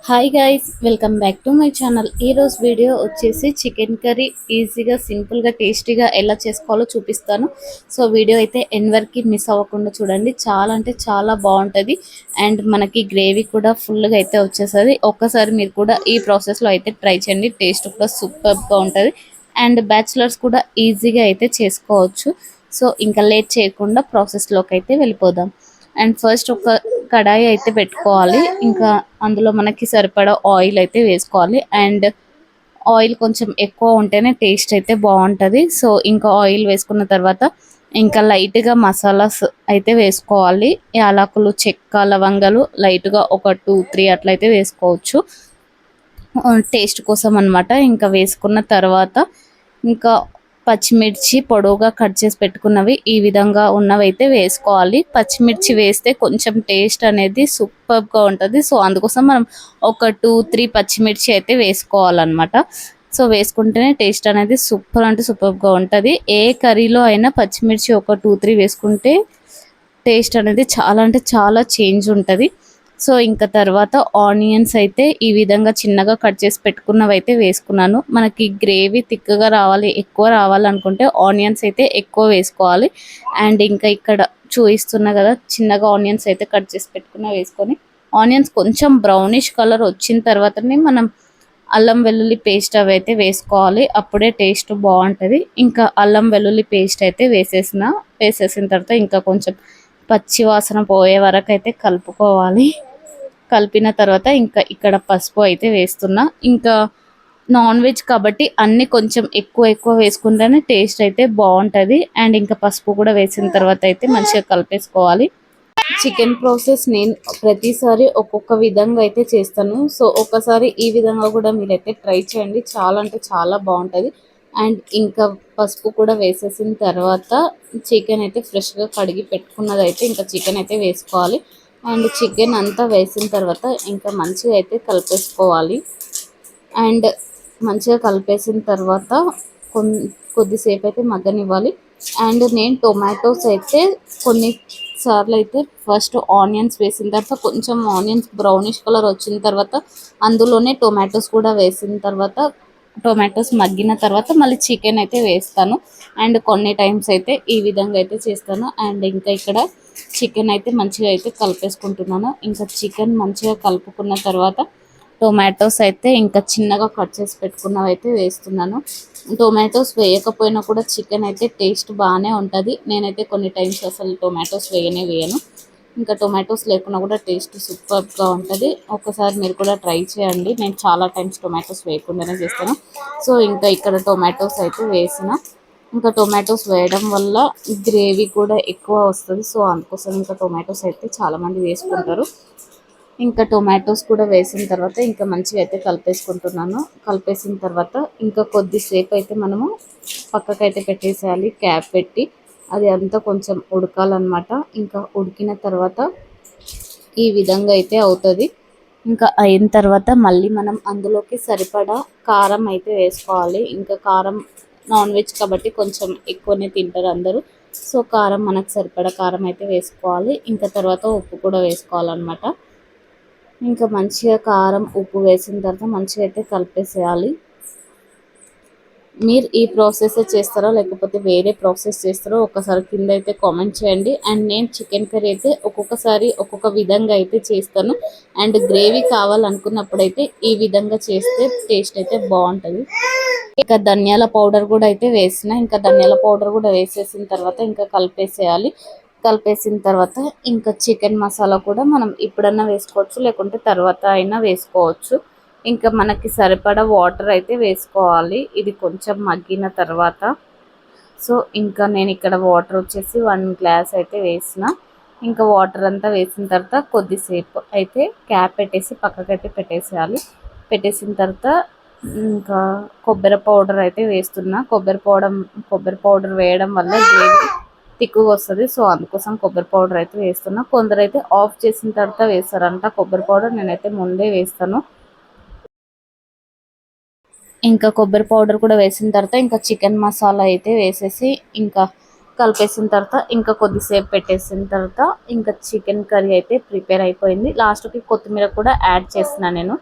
Hi guys, welcome back to my channel. ఈరోజు video వచ్చేసి chicken curry ఈజీగా సింపుల్గా టేస్టీగా ఎలా చేసుకోవాలో చూపిస్తాను. సో వీడియో అయితే ఎండ్ వరకు మిస్ అవ్వకుండా చూడండి. చాలా అంటే చాలా బాగుంటుంది అండ్ మనకి గ్రేవీ కూడా ఫుల్గా అయితే వచ్చేస్తుంది. ఒక్కసారి మీరు కూడా ఈ ప్రాసెస్లో అయితే ట్రై చేయండి. టేస్ట్ కూడా సూపర్గా ఉంటుంది అండ్ బ్యాచిలర్స్ కూడా ఈజీగా అయితే చేసుకోవచ్చు. సో ఇంకా లేట్ చేయకుండా ప్రాసెస్లోకి అయితే వెళ్ళిపోదాం. అండ్ ఫస్ట్ ఒక కడాయి అయితే పెట్టుకోవాలి. ఇంకా అందులో మనకి సరిపడా ఆయిల్ అయితే వేసుకోవాలి. అండ్ ఆయిల్ కొంచెం ఎక్కువ ఉంటేనే టేస్ట్ అయితే బాగుంటుంది. సో ఇంకా ఆయిల్ వేసుకున్న తర్వాత ఇంకా లైట్గా మసాలాస్ అయితే వేసుకోవాలి. యాలకులు, చెక్క, లవంగాలు లైట్గా ఒక 2-3 అట్లయితే వేసుకోవచ్చు టేస్ట్ కోసం అనమాట. ఇంకా వేసుకున్న తర్వాత ఇంకా పచ్చిమిర్చి పొడవుగా కట్ చేసి పెట్టుకున్నవి ఈ విధంగా ఉన్నవైతే వేసుకోవాలి. పచ్చిమిర్చి వేస్తే కొంచెం టేస్ట్ అనేది సూపర్గా ఉంటుంది. సో అందుకోసం మనం ఒక 2-3 పచ్చిమిర్చి అయితే వేసుకోవాలన్నమాట. సో వేసుకుంటేనే టేస్ట్ అనేది సూపర్ అంటే సూపర్గా ఉంటుంది. ఏ కర్రీలో అయినా పచ్చిమిర్చి ఒక 2-3 వేసుకుంటే టేస్ట్ అనేది చాలా అంటే చాలా చేంజ్ ఉంటుంది. సో ఇంకా తర్వాత ఆనియన్స్ అయితే ఈ విధంగా చిన్నగా కట్ చేసి పెట్టుకున్నవి అయితే వేసుకున్నాను. మనకి గ్రేవీ థిక్గా రావాలి, ఎక్కువ రావాలనుకుంటే ఆనియన్స్ అయితే ఎక్కువ వేసుకోవాలి. అండ్ ఇంకా ఇక్కడ చూపిస్తున్నా కదా, చిన్నగా ఆనియన్స్ అయితే కట్ చేసి పెట్టుకున్న వేసుకొని ఆనియన్స్ కొంచెం బ్రౌనిష్ కలర్ వచ్చిన తర్వాతనే మనం అల్లం వెల్లుల్లి పేస్ట్ అవి అయితే వేసుకోవాలి. అప్పుడే టేస్ట్ బాగుంటుంది. ఇంకా అల్లం వెల్లుల్లి పేస్ట్ అయితే వేసేసిన తర్వాత ఇంకా కొంచెం పచ్చి వాసన పోయే వరకు అయితే కలుపుకోవాలి. కలిపిన తర్వాత ఇంకా ఇక్కడ పసుపు అయితే వేస్తున్నా. ఇంకా నాన్ వెజ్ కాబట్టి అన్ని కొంచెం ఎక్కువ ఎక్కువ వేసుకుంటేనే టేస్ట్ అయితే బాగుంటుంది. అండ్ ఇంకా పసుపు కూడా వేసిన తర్వాత అయితే మంచిగా కలిపేసుకోవాలి. చికెన్ ప్రాసెస్ నేను ప్రతిసారి ఒక్కొక్క విధంగా అయితే చేస్తాను. సో ఒక్కసారి ఈ విధంగా కూడా మీరైతే ట్రై చేయండి. చాలా అంటే చాలా బాగుంటుంది. అండ్ ఇంకా పసుపు కూడా వేసేసిన తర్వాత చికెన్ అయితే ఫ్రెష్గా కడిగి పెట్టుకున్నది అయితే ఇంకా చికెన్ అయితే వేసుకోవాలి. అండ్ చికెన్ అంతా వేసిన తర్వాత ఇంకా మంచిగా అయితే కలిపేసుకోవాలి. అండ్ మంచిగా కలిపేసిన తర్వాత కొద్దిసేపు అయితే మగ్గనివ్వాలి. అండ్ నేను టొమాటోస్ అయితే కొన్నిసార్లు అయితే ఫస్ట్ ఆనియన్స్ వేసిన తర్వాత కొంచెం ఆనియన్స్ బ్రౌనిష్ కలర్ వచ్చిన తర్వాత అందులోనే టొమాటోస్ కూడా వేసిన తర్వాత టొమాటోస్ మగ్గిన తర్వాత మళ్ళీ చికెన్ అయితే వేస్తాను. అండ్ కొన్ని టైమ్స్ అయితే ఈ విధంగా అయితే చేస్తాను. అండ్ ఇంకా ఇక్కడ చికెన్ అయితే మంచిగా అయితే కలిపేసుకుంటున్నాను. ఇంకా చికెన్ మంచిగా కలుపుకున్న తర్వాత టొమాటోస్ అయితే ఇంకా చిన్నగా కట్ చేసి పెట్టుకున్నవి అయితే వేస్తున్నాను. టొమాటోస్ వేయకపోయినా కూడా చికెన్ అయితే టేస్ట్ బాగానే ఉంటుంది. నేనైతే కొన్ని టైమ్స్ అసలు టొమాటోస్ వేయను. ఇంకా టొమాటోస్ లేకున్నా కూడా టేస్ట్ సూపర్గా ఉంటుంది. ఒకసారి మీరు కూడా ట్రై చేయండి. నేను చాలా టైమ్స్ టొమాటోస్ వేయకుండానే చేస్తాను. సో ఇంకా ఇక్కడ టొమాటోస్ అయితే ఇంకా టొమాటోస్ వేయడం వల్ల గ్రేవీ కూడా ఎక్కువ వస్తుంది. సో అందుకోసం ఇంకా టొమాటోస్ అయితే చాలామంది వేసుకుంటారు. ఇంకా టొమాటోస్ కూడా వేసిన తర్వాత ఇంకా మంచిగా అయితే కలిపేసుకుంటున్నాను. కలిపేసిన తర్వాత ఇంకా కొద్దిసేపు అయితే మనము పక్కకైతే పెట్టేసేయాలి క్యాప్ పెట్టి. అది అంతా కొంచెం ఉడకాలన్నమాట. ఇంకా ఉడికిన తర్వాత ఈ విధంగా అయితే అవుతుంది. ఇంకా అయిన తర్వాత మళ్ళీ మనం అందులోకి సరిపడా కారం అయితే వేసుకోవాలి. ఇంకా కారం నాన్ వెజ్ కాబట్టి కొంచెం ఎక్కువనే తింటారు అందరూ. సో కారం మనకు సరిపడా కారం అయితే వేసుకోవాలి. ఇంకా తర్వాత ఉప్పు కూడా వేసుకోవాలన్నమాట. ఇంకా మంచిగా కారం ఉప్పు వేసిన తర్వాత మంచిగా అయితే కలిపేసేయాలి. మీరు ఈ ప్రాసెస్ చేస్తారో లేకపోతే వేరే ప్రాసెస్ చేస్తారో ఒకసారి కింద అయితే కామెంట్ చేయండి. అండ్ నేను చికెన్ కర్రీ అయితే ఒక్కొక్కసారి ఒక్కొక్క విధంగా అయితే చేస్తాను. అండ్ గ్రేవీ కావాలనుకున్నప్పుడైతే ఈ విధంగా చేస్తే టేస్ట్ అయితే బాగుంటుంది. ఇంకా ధనియాల పౌడర్ కూడా అయితే ఇంకా ధనియాల పౌడర్ కూడా వేసేసిన తర్వాత ఇంకా కలిపేసేయాలి. కలిపేసిన తర్వాత ఇంకా చికెన్ మసాలా కూడా మనం ఇప్పుడన్నా వేసుకోవచ్చు, లేకుంటే తర్వాత అయినా వేసుకోవచ్చు. ఇంకా మనకి సరిపడా వాటర్ అయితే వేసుకోవాలి ఇది కొంచెం మగ్గిన తర్వాత. సో ఇంకా నేను ఇక్కడ వాటర్ వచ్చేసి 1 గ్లాస్ అయితే వేసిన. ఇంకా వాటర్ అంతా వేసిన తర్వాత కొద్దిసేపు అయితే క్యాప్ పెట్టేసి పక్కకైతే పెట్టేసేయాలి. పెట్టేసిన తర్వాత ఇంకా కొబ్బరి పౌడర్ అయితే వేస్తున్నా. కొబ్బరి పౌడర్ వేయడం వల్ల గ్రేవీ తిక్కుగా వస్తుంది. సో అందుకోసం కొబ్బరి పౌడర్ అయితే వేస్తున్నా. కొందరైతే ఆఫ్ చేసిన తర్వాత వేస్తారంట కొబ్బరి పౌడర్. నేనైతే ముందే వేస్తాను. ఇంకా కొబ్బరి పౌడర్ కూడా వేసిన తర్వాత ఇంకా చికెన్ మసాలా అయితే వేసేసి ఇంకా కలిపేసిన తర్వాత ఇంకా కొద్దిసేపు పెట్టేసిన తర్వాత ఇంకా చికెన్ కర్రీ అయితే ప్రిపేర్ అయిపోయింది. లాస్ట్కి కొత్తిమీర కూడా యాడ్ చేసిన నేను.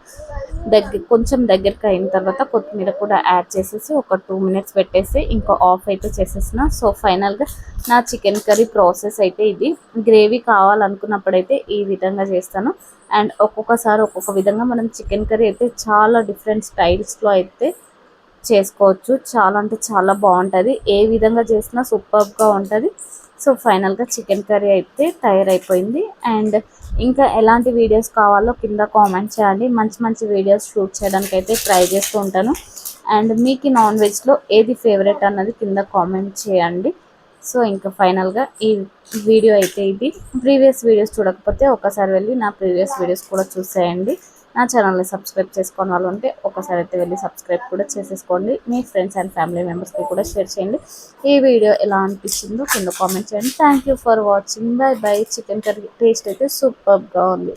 కొంచెం దగ్గరికి అయిన తర్వాత కొత్తిమీర కూడా యాడ్ చేసేసి ఒక 2 మినిట్స్ పెట్టేసి ఇంకా ఆఫ్ అయితే చేసేసిన. సో ఫైనల్గా నా చికెన్ కర్రీ ప్రాసెస్ అయితే ఇది. గ్రేవీ కావాలనుకున్నప్పుడైతే ఈ విధంగా చేస్తాను. అండ్ ఒక్కొక్కసారి ఒక్కొక్క విధంగా మనం చికెన్ కర్రీ అయితే చాలా డిఫరెంట్ స్టైల్స్లో అయితే చేసుకోవచ్చు. చాలా అంటే చాలా బాగుంటుంది. ఏ విధంగా చేసినా సూపర్గా ఉంటుంది. సో ఫైనల్గా చికెన్ కర్రీ అయితే తయారైపోయింది. అండ్ ఇంకా ఎలాంటి వీడియోస్ కావాలో కింద కామెంట్ చేయండి. మంచి మంచి వీడియోస్ షూట్ చేయడానికి అయితే ట్రై చేస్తూ ఉంటాను. అండ్ మీకు నాన్ వెజ్లో ఏది ఫేవరెట్ అన్నది కింద కామెంట్ చేయండి. సో ఇంకా ఫైనల్గా ఈ వీడియో అయితే ఇది. ప్రీవియస్ వీడియోస్ చూడకపోతే ఒకసారి వెళ్ళి నా ప్రీవియస్ వీడియోస్ కూడా చూసేయండి. నా ఛానల్ని సబ్స్క్రైబ్ చేసుకోని వాళ్ళు ఉంటే ఒకసారి అయితే వెళ్ళి సబ్స్క్రైబ్ కూడా చేసేసుకోండి. మీ ఫ్రెండ్స్ అండ్ ఫ్యామిలీ మెంబర్స్కి కూడా షేర్ చేయండి. ఈ వీడియో ఎలా అనిపించిందో కింద కామెంట్ చేయండి. Thank you for watching. By by. Chicken curry taste అయితే సూపర్గా ఉంది.